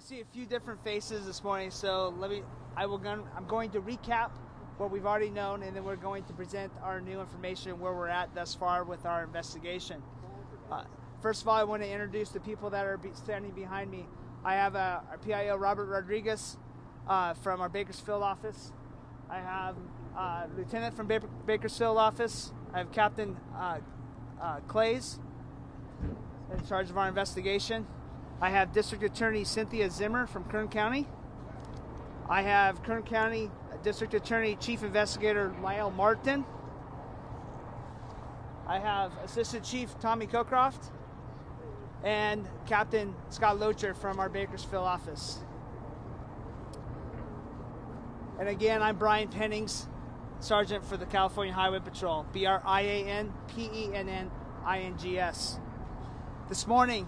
see a few different faces this morning, so I'm going to recap what we've already known, and then we're going to present our new information where we're at thus far with our investigation. First of all, I want to introduce the people that are standing behind me. I have our PIO Robert Rodriguez from our Bakersfield office. I have Lieutenant from Bakersfield office. I have Captain Clays in charge of our investigation. I have District Attorney Cynthia Zimmer from Kern County. I have Kern County District Attorney Chief Investigator Lyle Martin. I have Assistant Chief Tommy Cockcroft and Captain Scott Locher from our Bakersfield office. And again, I'm Brian Pennings, Sergeant for the California Highway Patrol, BRIANPENNINGS. This morning,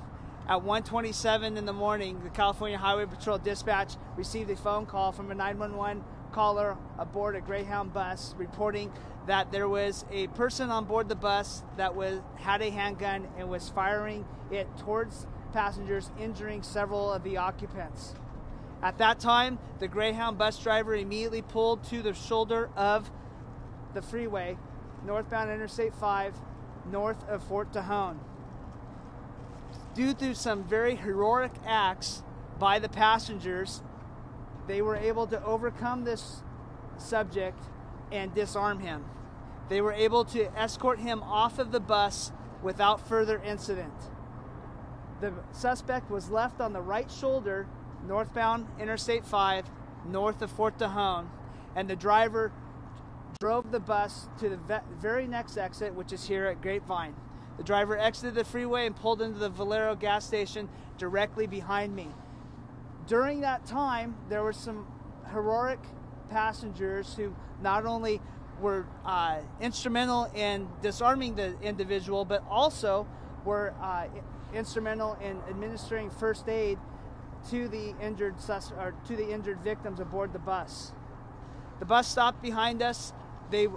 at 1:27 in the morning, the California Highway Patrol dispatch received a phone call from a 911 caller aboard a Greyhound bus reporting that there was a person on board the bus that had a handgun and was firing it towards passengers, injuring several of the occupants. At that time, the Greyhound bus driver immediately pulled to the shoulder of the freeway, northbound Interstate 5, north of Fort Tejon. Due to some very heroic acts by the passengers, they were able to overcome this subject and disarm him. They were able to escort him off of the bus without further incident. The suspect was left on the right shoulder, northbound Interstate 5, north of Fort Tejon, and the driver drove the bus to the very next exit, which is here at Grapevine. The driver exited the freeway and pulled into the Valero gas station directly behind me. During that time, there were some heroic passengers who not only were instrumental in disarming the individual, but also were instrumental in administering first aid to the injured victims aboard the bus. The bus stopped behind us. They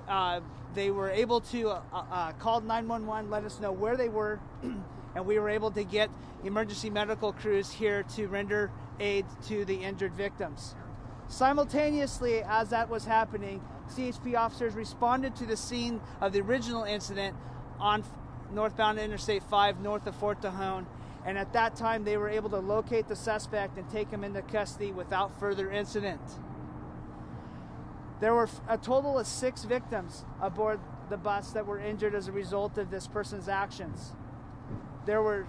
were able to call 911, let us know where they were, and we were able to get emergency medical crews here to render aid to the injured victims. Simultaneously, as that was happening, CHP officers responded to the scene of the original incident on northbound Interstate 5, north of Fort Tejon, and at that time they were able to locate the suspect and take him into custody without further incident. There were a total of 6 victims aboard the bus that were injured as a result of this person's actions. There were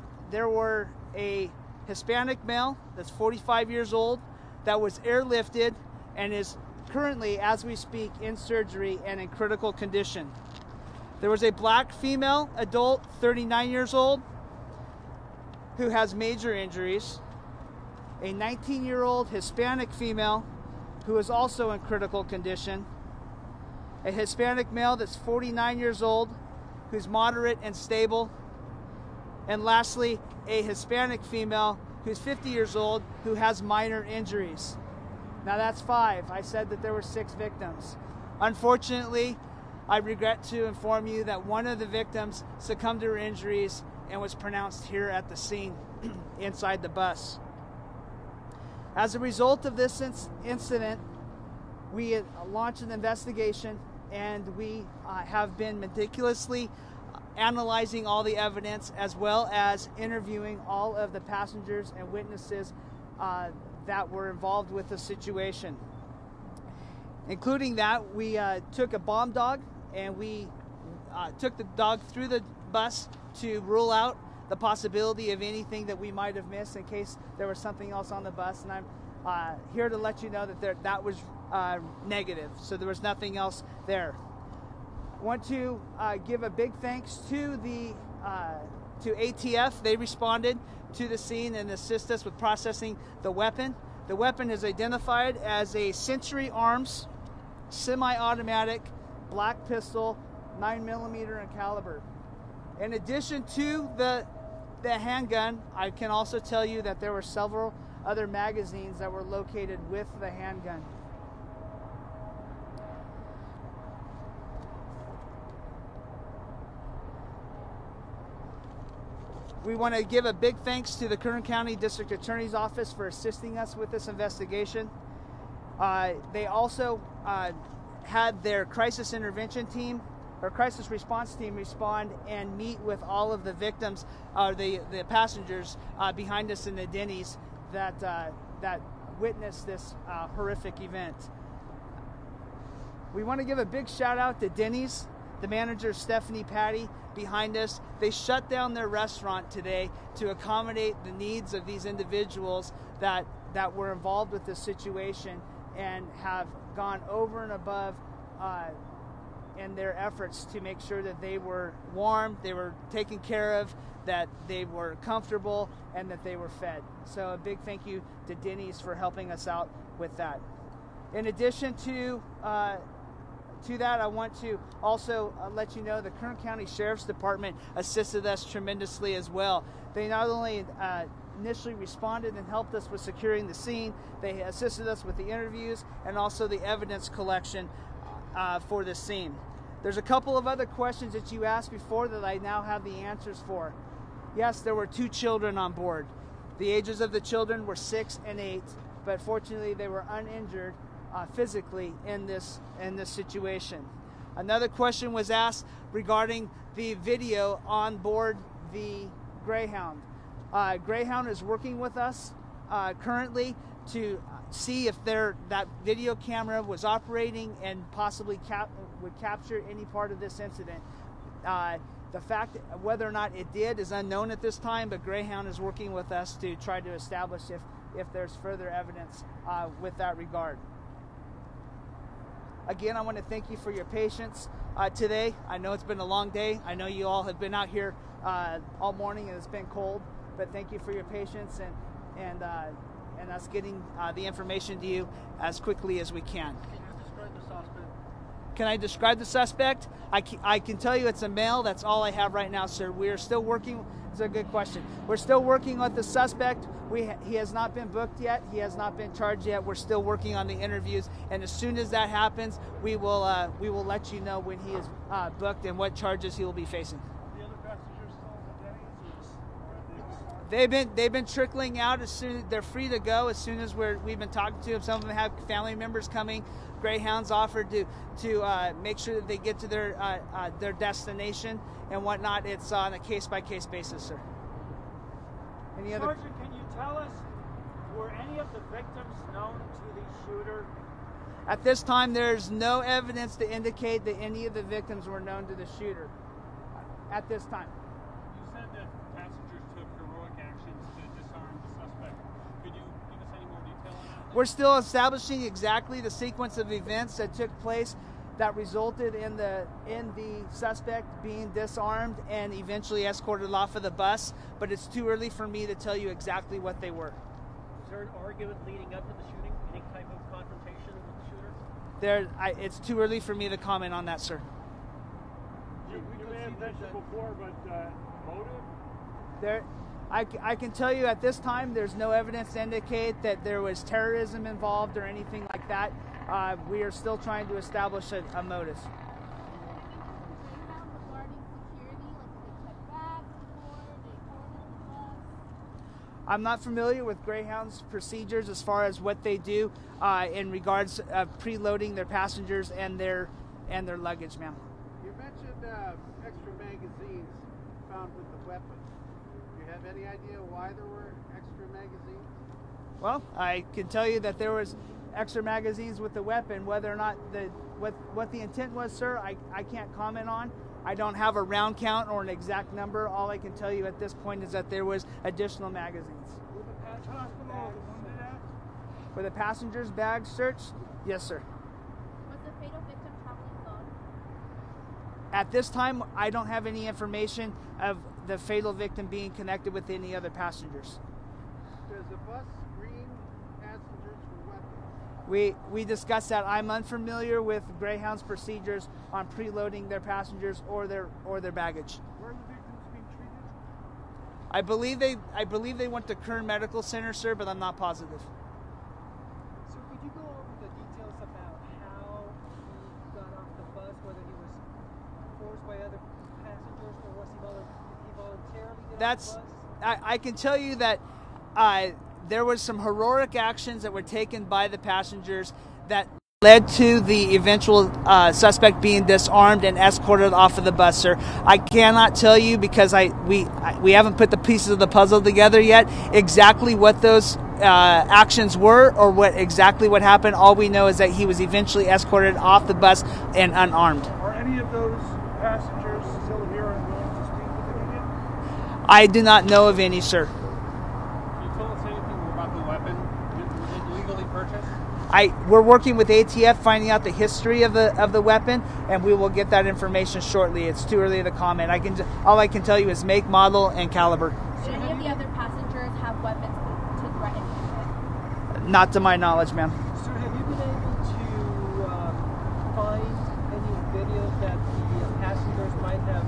a Hispanic male that's 45 years old that was airlifted and is currently, as we speak, in surgery and in critical condition. There was a black female adult, 39 years old, who has major injuries. A 19-year-old Hispanic female who is also in critical condition, a Hispanic male that's 49 years old, who's moderate and stable, and lastly, a Hispanic female who's 50 years old, who has minor injuries. Now that's 5. I said that there were 6 victims. Unfortunately, I regret to inform you that one of the victims succumbed to her injuries and was pronounced here at the scene inside the bus. As a result of this incident, we launched an investigation, and we have been meticulously analyzing all the evidence, as well as interviewing all of the passengers and witnesses that were involved with the situation. Including that, we took a bomb dog, and we took the dog through the bus to rule out the possibility of anything that we might have missed in case there was something else on the bus. And I'm here to let you know that that was negative, so there was nothing else there. I want to give a big thanks to ATF. They responded to the scene and assist us with processing the weapon. The weapon is identified as a Century Arms semi-automatic black pistol, 9mm in caliber. In addition to the handgun, I can also tell you that there were several other magazines that were located with the handgun. We want to give a big thanks to the Kern County District Attorney's Office for assisting us with this investigation. They also had their crisis intervention team or crisis response team respond and meet with all of the victims, the passengers behind us in the Denny's that witnessed this horrific event. We want to give a big shout out to Denny's, the manager Stephanie Patty behind us. They shut down their restaurant today to accommodate the needs of these individuals that were involved with this situation and have gone over and above in their efforts to make sure that they were warm, they were taken care of, that they were comfortable, and that they were fed. So a big thank you to Denny's for helping us out with that. In addition to that, I want to also let you know the Kern County Sheriff's Department assisted us tremendously as well. They not only initially responded and helped us with securing the scene, they assisted us with the interviews and also the evidence collection for the scene. There's a couple of other questions that you asked before that I now have the answers for. Yes, there were 2 children on board. The ages of the children were 6 and 8, but fortunately they were uninjured physically in this situation. Another question was asked regarding the video on board the Greyhound. Greyhound is working with us currently to see if that video camera was operating and possibly would capture any part of this incident. The fact whether or not it did is unknown at this time, but Greyhound is working with us to try to establish if there's further evidence with that regard. Again, I want to thank you for your patience today. I know it's been a long day. I know you all have been out here all morning and it's been cold, but thank you for your patience and us getting the information to you as quickly as we can. Can you describe the suspect? Can I describe the suspect? I can tell you it's a male. That's all I have right now, sir. We are still working. It's a good question. We're still working with the suspect. He has not been booked yet. He has not been charged yet. We're still working on the interviews, and as soon as that happens, we will let you know when he is booked and what charges he will be facing. The other passengers still at the Denny's? They've been trickling out as soon as they're free to go. As soon as we've been talking to them, some of them have family members coming. Greyhound's offered to make sure that they get to their destination and whatnot. It's on a case-by-case basis, sir. Sergeant, can you tell us, were any of the victims known to the shooter? At this time, there's no evidence to indicate that any of the victims were known to the shooter. At this time. You said that passengers took heroic actions to disarm the suspect. Could you give us any more detail on that? We're still establishing exactly the sequence of events that took place that resulted in the suspect being disarmed and eventually escorted off of the bus, but it's too early for me to tell you exactly what they were. Was there an argument leading up to the shooting? Any type of confrontation with the shooter? It's too early for me to comment on that, sir. You may have mentioned before, but motive? I can tell you at this time there's no evidence to indicate that there was terrorism involved or anything like that. We are still trying to establish a motive. I'm not familiar with Greyhound's procedures as far as what they do in regards of preloading their passengers and their luggage, ma'am. You mentioned extra magazines found with the weapon. Do you have any idea why there were extra magazines? Well, I can tell you that there was extra magazines with the weapon. Whether or not what the intent was, sir, I can't comment on. I don't have a round count or an exact number. All I can tell you at this point is that there was additional magazines. Were the hospital wounded at? For the passengers' bags searched? Yes, sir. Was the fatal victim traveling alone? At this time, I don't have any information of the fatal victim being connected with any other passengers. Does the bus screen passengers for weapons? We discussed that. I'm unfamiliar with Greyhound's procedures on preloading their passengers or their baggage. Where are the victims being treated? I believe they went to Kern Medical Center, sir, but I'm not positive. So could you go over the details about how he got off the bus, whether he was forced by other passengers or was he voluntarily get off the bus? I can tell you that there was some heroic actions that were taken by the passengers that led to the eventual suspect being disarmed and escorted off of the bus, sir. I cannot tell you because we haven't put the pieces of the puzzle together yet exactly what those actions were or what happened. All we know is that he was eventually escorted off the bus and unarmed. Are any of those passengers still here and willing to speak with the media? I do not know of any, sir. Can you tell us anything more about the weapon? Was it legally purchased? We're working with ATF, finding out the history of the weapon, and we will get that information shortly. It's too early to comment. All I can tell you is make, model, and caliber. Did any of the other passengers have weapons to threaten you with? Not to my knowledge, ma'am. Sir, have you been able to find any videos that the passengers might have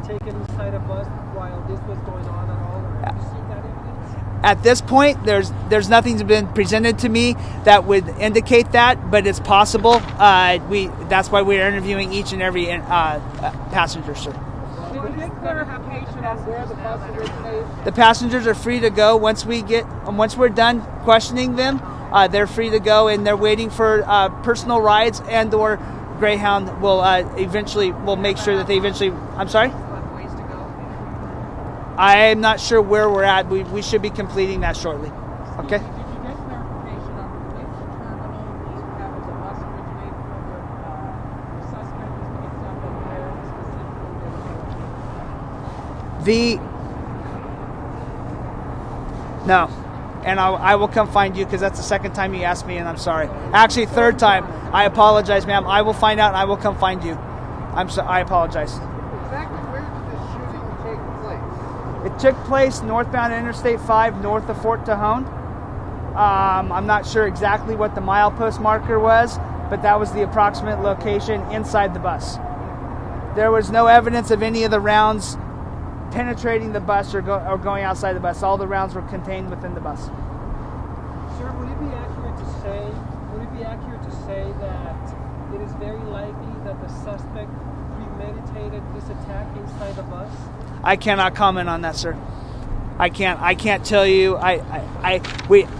taken inside a bus while this was going on at all? Or have you seen that evidence? At this point, there's nothing's been presented to me that would indicate that, but it's possible. That's why we're interviewing each and every passenger, sir. Did you get clarification on where the bus originated? The passengers are free to go once we're done questioning them. They're free to go, and they're waiting for personal rides and/or Greyhound will make sure that they eventually. I'm sorry. I'm not sure where we're at. We should be completing that shortly. Okay. Did you get clarification on which terminal you have the bus originated from, where the suspect was picked up and where specifically? No, and I will come find you because that's the second time you asked me, and I'm sorry. Actually, third time. I apologize, ma'am. I will find out, and I will come find you. I apologize. Exactly where did this shooting take place? It took place northbound Interstate 5, north of Fort Tejon. I'm not sure exactly what the milepost marker was, but that was the approximate location inside the bus. There was no evidence of any of the rounds penetrating the bus or going outside the bus. All the rounds were contained within the bus. Sir, would it be accurate to say that it is very likely that the suspect premeditated this attack inside the bus? I cannot comment on that, sir. I can't tell you.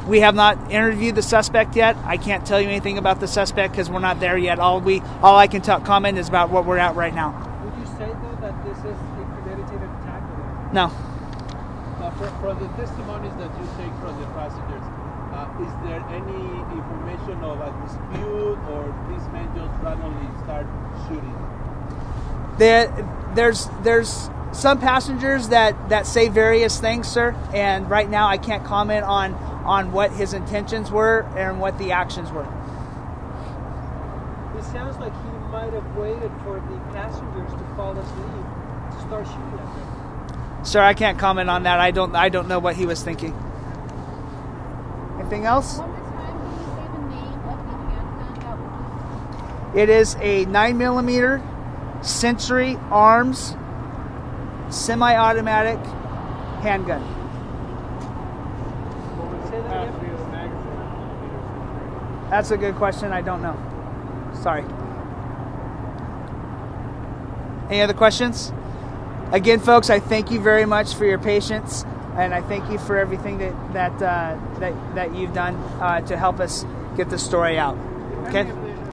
We have not interviewed the suspect yet. I can't tell you anything about the suspect because we're not there yet. All I can comment is about what we're at right now. Would you say though that this is a premeditated attack? No. From the testimonies that you take from the passengers, is there any information of a dispute or these men just randomly start shooting? There's some passengers that say various things, sir, and right now I can't comment on what his intentions were and what the actions were. It sounds like he might have waited for the passengers to fall asleep to start shooting at them. Sir, I can't comment on that. I don't know what he was thinking. Anything else? One more time, can you say the name of the handgun that was used? It is a 9mm Century Arms semi-automatic handgun. Say that again. That's a good question. I don't know. Sorry. Any other questions? Again, folks, I thank you very much for your patience, and I thank you for everything that you've done to help us get the story out. Okay.